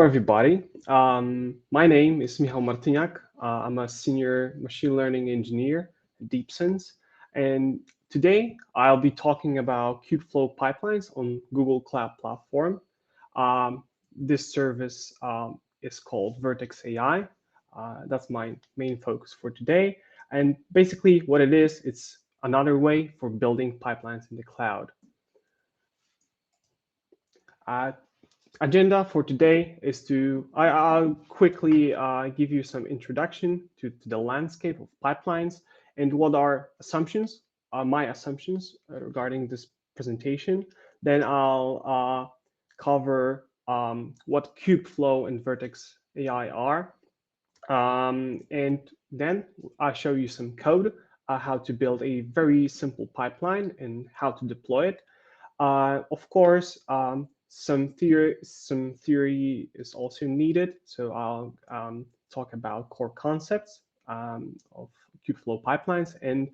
Hello, everybody. My name is Michał Martyniak. I'm a senior machine learning engineer at DeepSense. And today I'll be talking about Kubeflow pipelines on Google Cloud Platform. This service is called Vertex AI. That's my main focus for today. And basically what it is, it's another way for building pipelines in the cloud. Agenda for today is I'll quickly give you some introduction to the landscape of pipelines and what are assumptions, my assumptions regarding this presentation. Then I'll cover what Kubeflow and Vertex AI are. And then I'll show you some code, how to build a very simple pipeline and how to deploy it. Of course, some theory is also needed. So I'll talk about core concepts of Kubeflow pipelines, and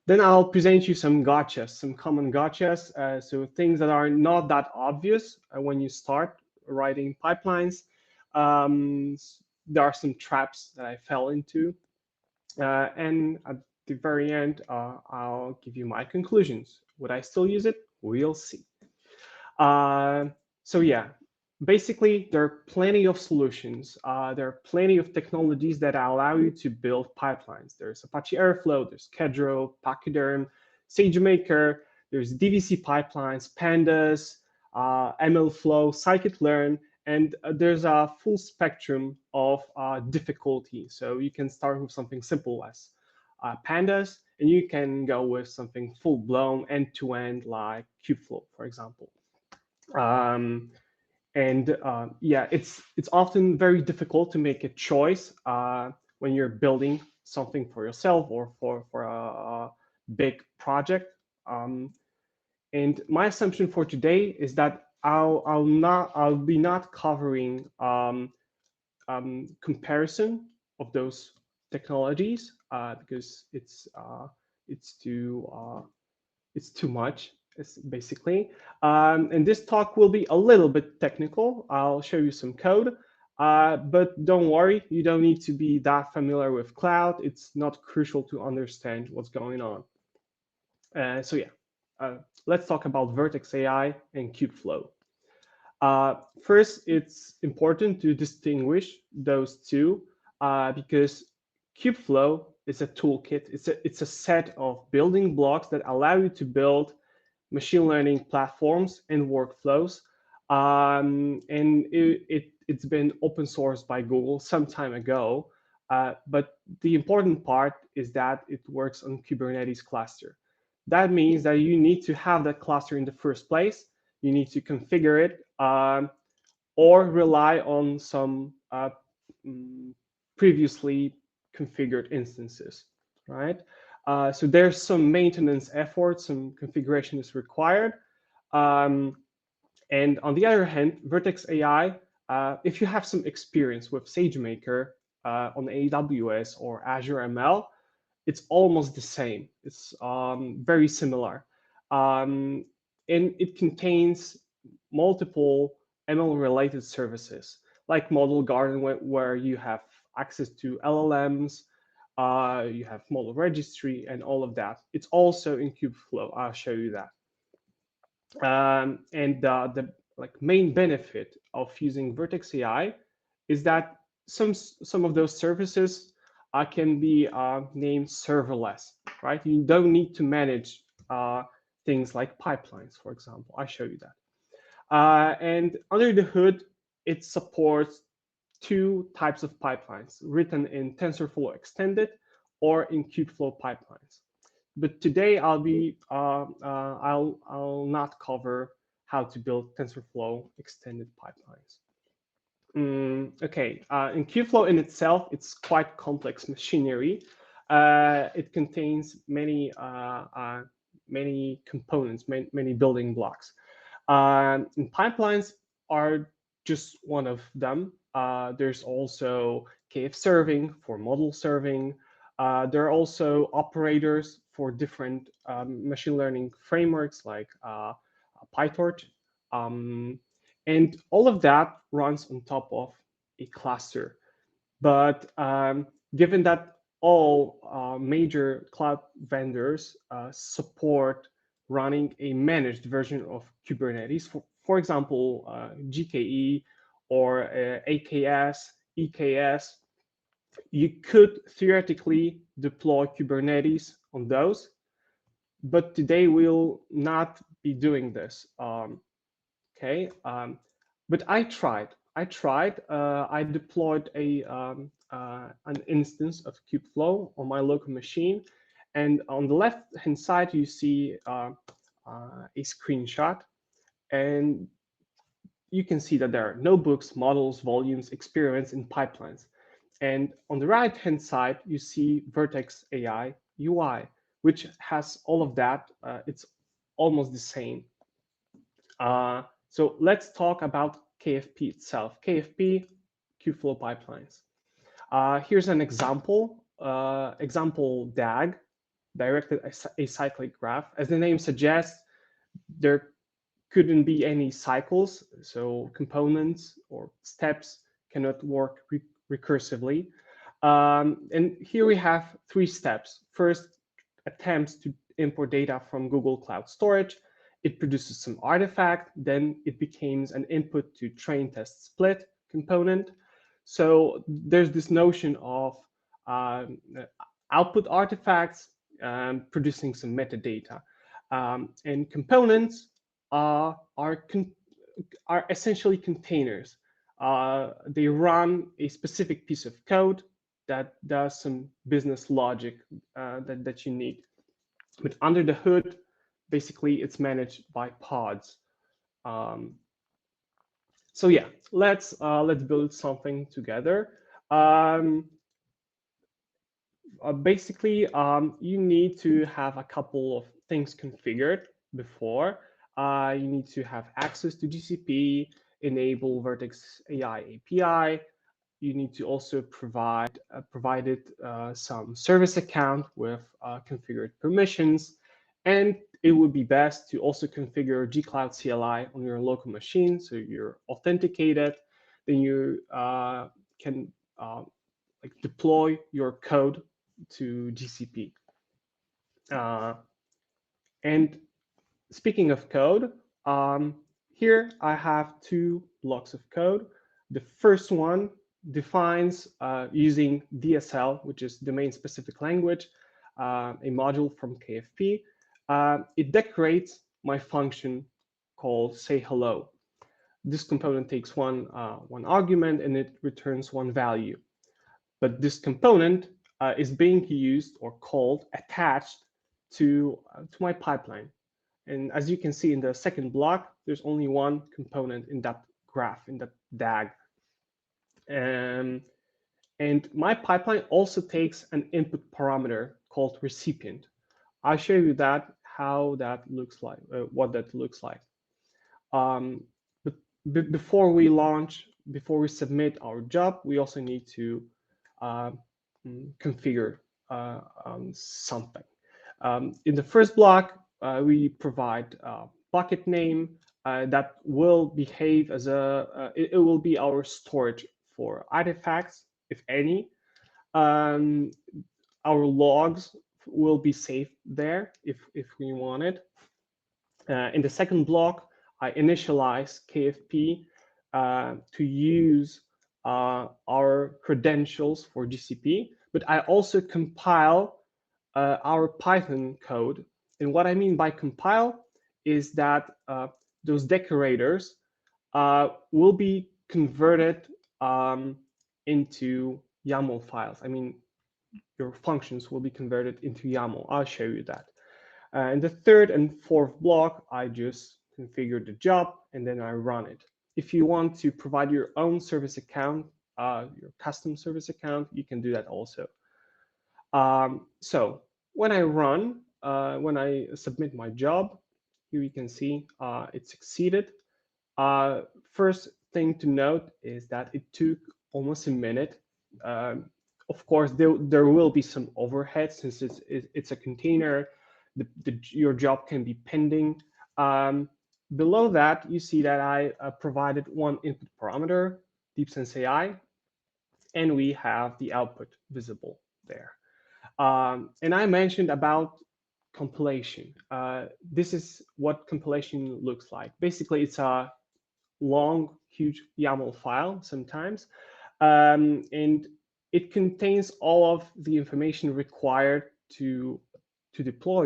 then I'll present you some gotchas, some common gotchas. So things that are not that obvious when you start writing pipelines. There are some traps that I fell into, and at the very end, I'll give you my conclusions. Would I still use it? We'll see. So yeah, basically, there are plenty of solutions. There are plenty of technologies that allow you to build pipelines. There's Apache Airflow, there's Kedro, Pachyderm, SageMaker, there's DVC pipelines, Pandas, MLflow, scikit-learn, and there's a full spectrum of difficulty. So you can start with something simple as Pandas, and you can go with something full-blown end-to-end like Kubeflow, for example. Yeah, it's often very difficult to make a choice when you're building something for yourself or for a big project. And my assumption for today is that I'll be not covering comparison of those technologies because it's too much. Basically. And this talk will be a little bit technical. I'll show you some code, but don't worry, you don't need to be that familiar with cloud. It's not crucial to understand what's going on. So yeah, let's talk about Vertex AI and Kubeflow. First, it's important to distinguish those two because Kubeflow is a toolkit. It's a set of building blocks that allow you to build machine learning platforms and workflows. And it's been open sourced by Google some time ago. But the important part is that it works on Kubernetes cluster. That means that you need to have that cluster in the first place. You need to configure it or rely on some previously configured instances, right? So there's some maintenance effort, some configuration is required. And on the other hand, Vertex AI, if you have some experience with SageMaker on AWS or Azure ML, it's almost the same. It's very similar. And it contains multiple ML-related services, like Model Garden, where you have access to LLMs, you have model registry and all of that. It's also in Kubeflow. I'll show you that. And the main benefit of using Vertex AI is that some of those services can be named serverless, right? You don't need to manage things like pipelines, for example. I'll show you that. And under the hood, it supports two types of pipelines written in TensorFlow extended or in Kubeflow pipelines. But today I'll not cover how to build TensorFlow extended pipelines. Okay, in Kubeflow in itself, it's quite complex machinery. It contains many components, many building blocks. And pipelines are just one of them. There's also KF serving for model serving. There are also operators for different machine learning frameworks like PyTorch. And And all of that runs on top of a cluster. But given that all major cloud vendors support running a managed version of Kubernetes, for example, GKE or AKS, EKS, you could theoretically deploy Kubernetes on those, but today we'll not be doing this. Okay, but I tried. I deployed an instance of Kubeflow on my local machine, and on the left-hand side you see a screenshot, and you can see that there are notebooks, models, volumes, experiments, and pipelines. And on the right-hand side, you see Vertex AI UI, which has all of that. It's almost the same. So let's talk about KFP itself. KFP, Kubeflow pipelines. Here's an example DAG, directed acyclic graph. As the name suggests, there couldn't be any cycles, so components or steps cannot work recursively. And here we have 3 steps. First, attempts to import data from Google Cloud Storage. It produces some artifact, then it becomes an input to train test split component. So there's this notion of output artifacts producing some metadata. And components are essentially containers. They run a specific piece of code that does some business logic that you need. But under the hood, basically, it's managed by pods. So yeah, let's build something together. Basically, you need to have a couple of things configured before. You need to have access to GCP, enable Vertex AI API. You need to also provide some service account with configured permissions. And it would be best to also configure gcloud CLI on your local machine, so you're authenticated. Then you can like deploy your code to GCP. And speaking of code, here I have 2 blocks of code. The first one defines using DSL, which is domain specific language, a module from KFP. It decorates my function called say hello. This component takes one argument and it returns 1 value. But this component is being used or called attached to my pipeline. And as you can see in the second block, there's only 1 component in that graph, in that DAG. And my pipeline also takes an input parameter called recipient. I'll show you how that looks like, what that looks like. But before we submit our job, we also need to configure something. In the first block, we provide a bucket name that will behave as it will be our storage for artifacts, if any. Our logs will be saved there if we want it. In the second block, I initialize KFP to use our credentials for GCP, but I also compile our Python code. And what I mean by compile is that those decorators will be converted into YAML files. I mean, your functions will be converted into YAML. I'll show you that. In the third and fourth block, I just configure the job and then I run it. If you want to provide your own service account, your custom service account, you can do that also. So when I submit my job, here you can see it succeeded. First thing to note is that it took almost a minute. Of course, there will be some overhead since it's a container. Your job can be pending. Below that, you see that I provided one input parameter, deepsense AI, and we have the output visible there. And I mentioned about compilation. This is what compilation looks like. Basically, it's a long, huge YAML file sometimes, and it contains all of the information required to deploy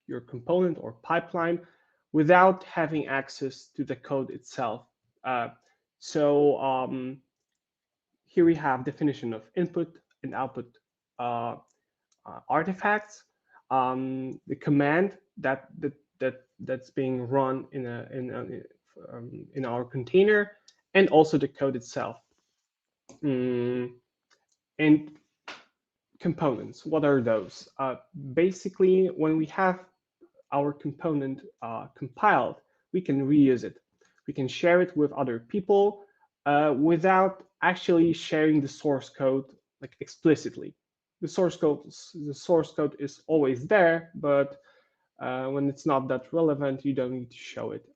your component or pipeline without having access to the code itself. So here we have definition of input and output artifacts, the command that's being run in our container, and also the code itself. And components, what are those? Basically, when we have our component compiled, we can reuse it. We can share it with other people without actually sharing the source code like explicitly. The source code is always there, but when it's not that relevant, you don't need to show it.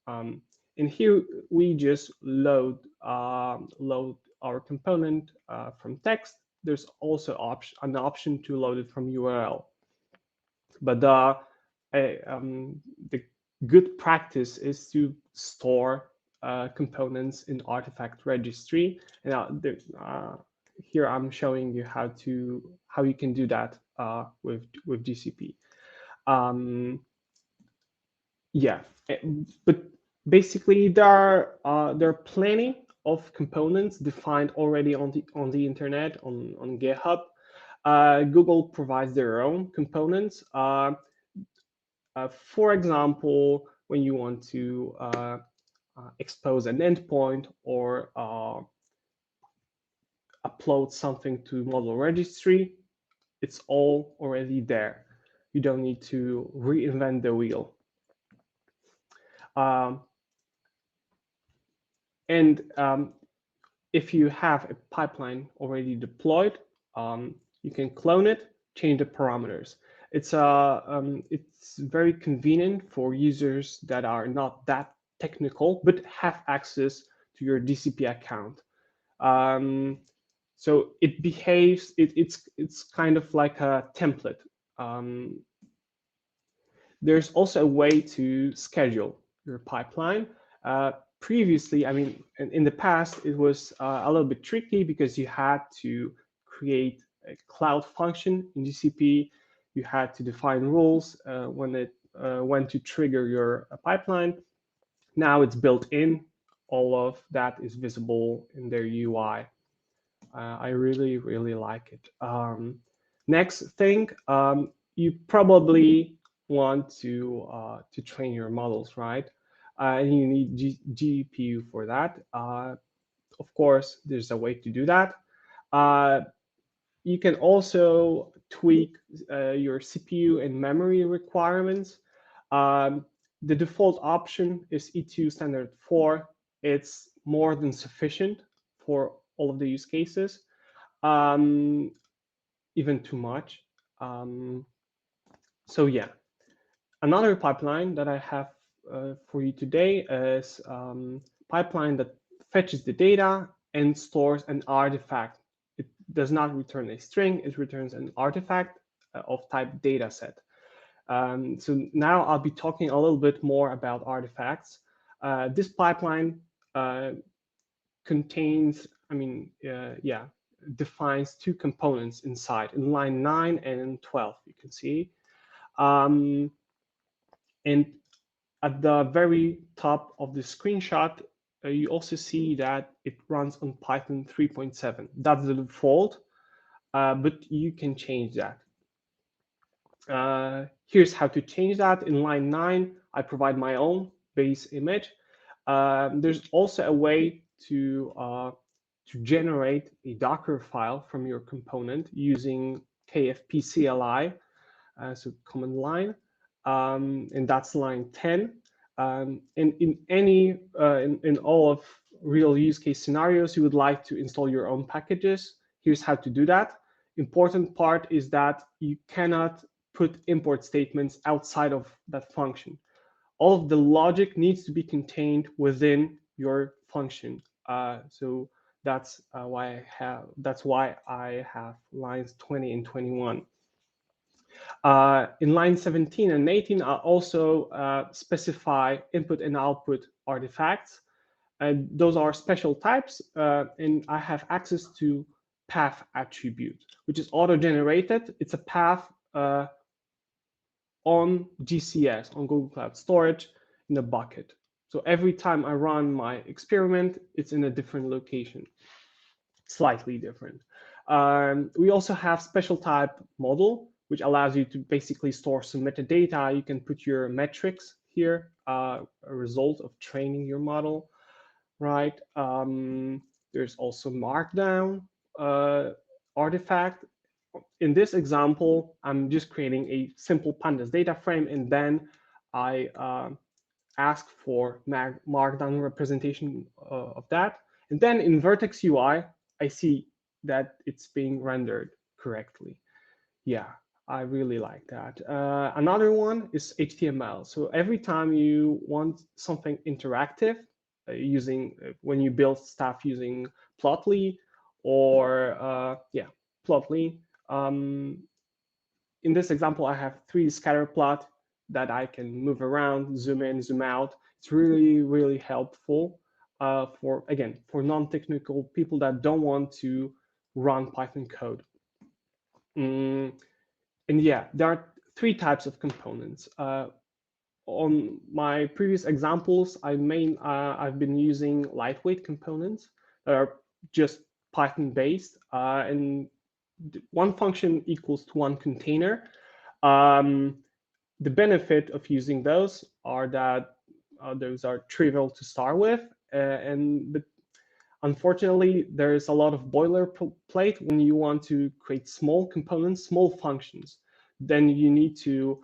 And here we just load our component from text. There's also an option to load it from URL. But the good practice is to store components in artifact registry. And here I'm showing you how you can do that with GCP. Yeah, but basically there are plenty of components defined already on the internet on GitHub. Google provides their own components. For example, when you want to expose an endpoint or upload something to model registry, it's all already there. You don't need to reinvent the wheel. And if you have a pipeline already deployed, you can clone it, change the parameters. It's very convenient for users that are not that technical but have access to your GCP account. So it behaves. It's kind of like a template. There's also a way to schedule your pipeline. Previously, I mean, in the past, it was a little bit tricky because you had to create a cloud function in GCP. You had to define rules when to trigger your pipeline. Now it's built in. All of that is visible in their UI. I really, really like it. Next thing, you probably want to train your models, right? And you need GPU for that. Of course, there's a way to do that. You can also tweak your CPU and memory requirements. The default option is E2 standard 4. It's more than sufficient for all of the use cases, even too much. So yeah, another pipeline that I have for you today is pipeline that fetches the data and stores an artifact. It does not return a string, it returns an artifact of type dataset. So now I'll be talking a little bit more about artifacts. This pipeline contains, defines two components inside, in line 9 and in 12, you can see. And at the very top of the screenshot, you also see that it runs on Python 3.7. That's the default, but you can change that. Here's how to change that. In line 9, I provide my own base image. There's also a way to generate a Docker file from your component using KFP CLI, so command line, and that's line 10. And in all of real use case scenarios, you would like to install your own packages. Here's how to do that. Important part is that you cannot put import statements outside of that function. all of the logic needs to be contained within your function. So that's why I have lines 20 and 21. In line 17 and 18, I also specify input and output artifacts. And those are special types, and I have access to path attribute, which is auto-generated. It's a path on GCS, on Google Cloud Storage, in a bucket. So every time I run my experiment, it's in a different location, slightly different. We also have special type model, which allows you to basically store some metadata. You can put your metrics here, a result of training your model, right? There's also Markdown artifact. In this example, I'm just creating a simple pandas data frame, and then I ask for Markdown representation of that. And then in Vertex UI, I see that it's being rendered correctly. Yeah, I really like that. Another one is HTML. So every time you want something interactive, when you build stuff using Plotly or Plotly. In this example, I have 3 scatter plot that I can move around, zoom in, zoom out. It's really, really helpful for non-technical people that don't want to run Python code. And yeah, there are 3 types of components. On my previous examples, I've been using lightweight components that are just Python based, and one function equals to one container. The benefit of using those are that those are trivial to start with, but unfortunately, there is a lot of boilerplate when you want to create small components, small functions. Then you need to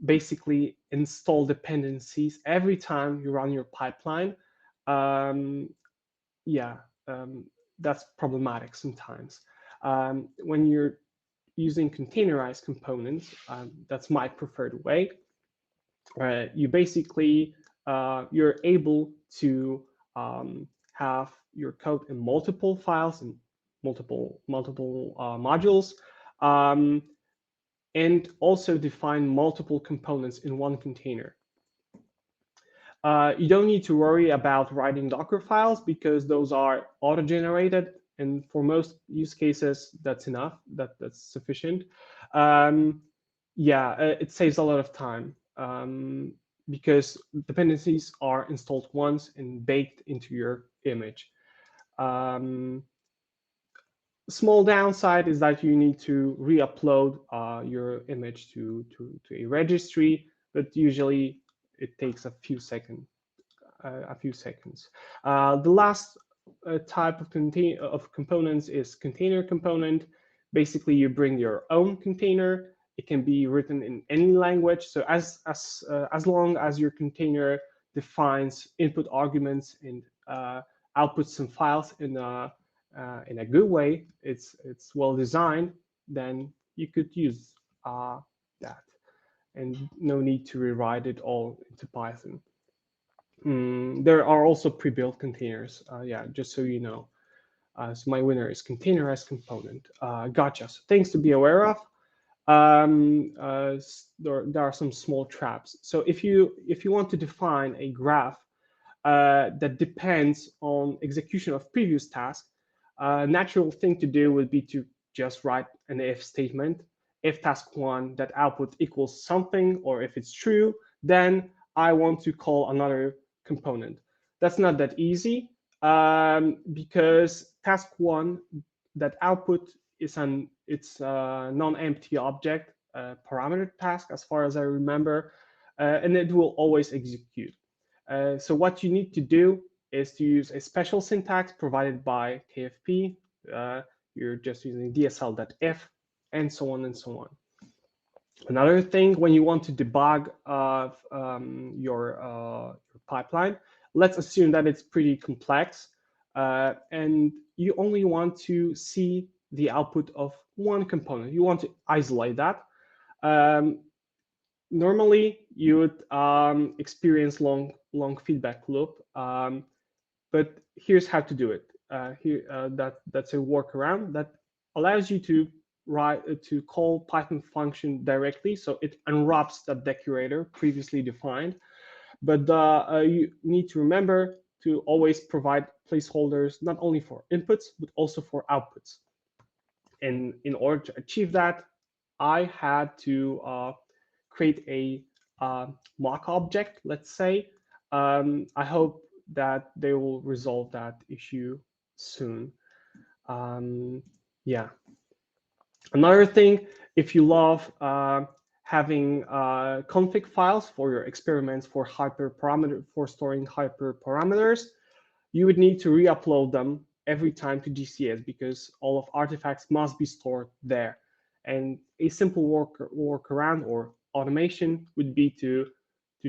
basically install dependencies every time you run your pipeline. That's problematic sometimes. When you're using containerized components, that's my preferred way. You basically you're able to have your code in multiple files and multiple modules, and also define multiple components in one container. You don't need to worry about writing Docker files because those are auto-generated, and for most use cases, that's enough. That's sufficient. It saves a lot of time because dependencies are installed once and baked into your image. Small downside is that you need to re-upload your image to a registry, but usually it takes a few seconds. The last type of components is container component. Basically, you bring your own container. It can be written in any language. So as long as your container defines input arguments and outputs some files in a good way, it's well designed, then you could use that, and no need to rewrite it all into Python. There are also pre-built containers. Just so you know. So my winner is containerized component. Gotcha. So things to be aware of. There are some small traps. So if you want to define a graph that depends on execution of previous tasks, a natural thing to do would be to just write an if statement. If task 1 that output equals something, or if it's true, then I want to call another component. That's not that easy because task 1 that output is a non-empty object, parameter task as far as I remember, and it will always execute. So what you need to do is to use a special syntax provided by KFP. You're just using dsl.if, and so on and so on. Another thing, when you want to debug your pipeline, let's assume that it's pretty complex, and you only want to see the output of one component. You want to isolate that. normally you would experience long feedback loop, but here's how to do it. That's a workaround that allows you to call Python function directly, so it unwraps that decorator previously defined. But you need to remember to always provide placeholders not only for inputs but also for outputs. And in order to achieve that, I had to create a mock object, let's say. I hope that they will resolve that issue soon. Yeah. Another thing, if you love having config files for your experiments for storing hyperparameters, you would need to re-upload them every time to GCS because all of artifacts must be stored there. And a simple workaround or automation would be to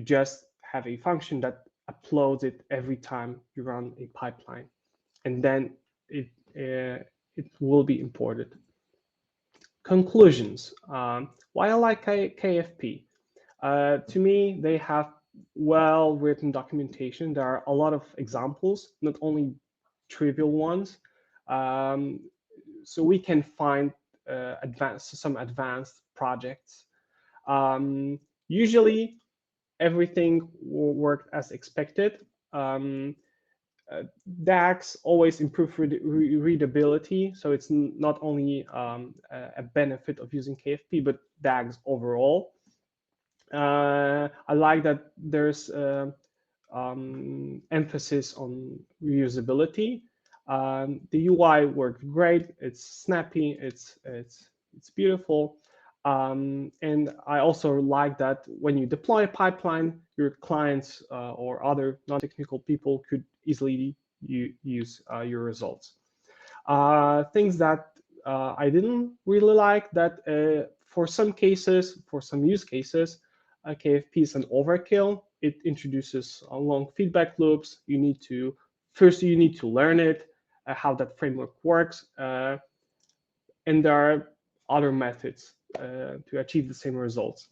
just have a function that uploads it every time you run a pipeline, and then it will be imported. Conclusions. Why I like KFP? To me, they have well-written documentation. There are a lot of examples, not only trivial ones. So we can find some advanced projects. Usually, everything worked as expected. DAGs always improve readability, so it's not only a benefit of using KFP, but DAGs overall. I like that there's emphasis on reusability. The UI worked great. It's snappy. It's beautiful. And I also like that when you deploy a pipeline, your clients or other non-technical people could easily use your results. Things that I didn't really like, that for some cases, for some use cases, KFP is an overkill. It introduces long feedback loops. You need to learn it, how that framework works, and there are other methods to achieve the same results.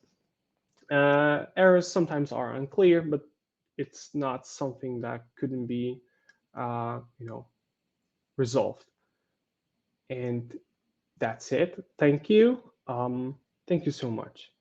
Errors sometimes are unclear, but it's not something that couldn't be, resolved. And that's it. Thank you. Thank you so much.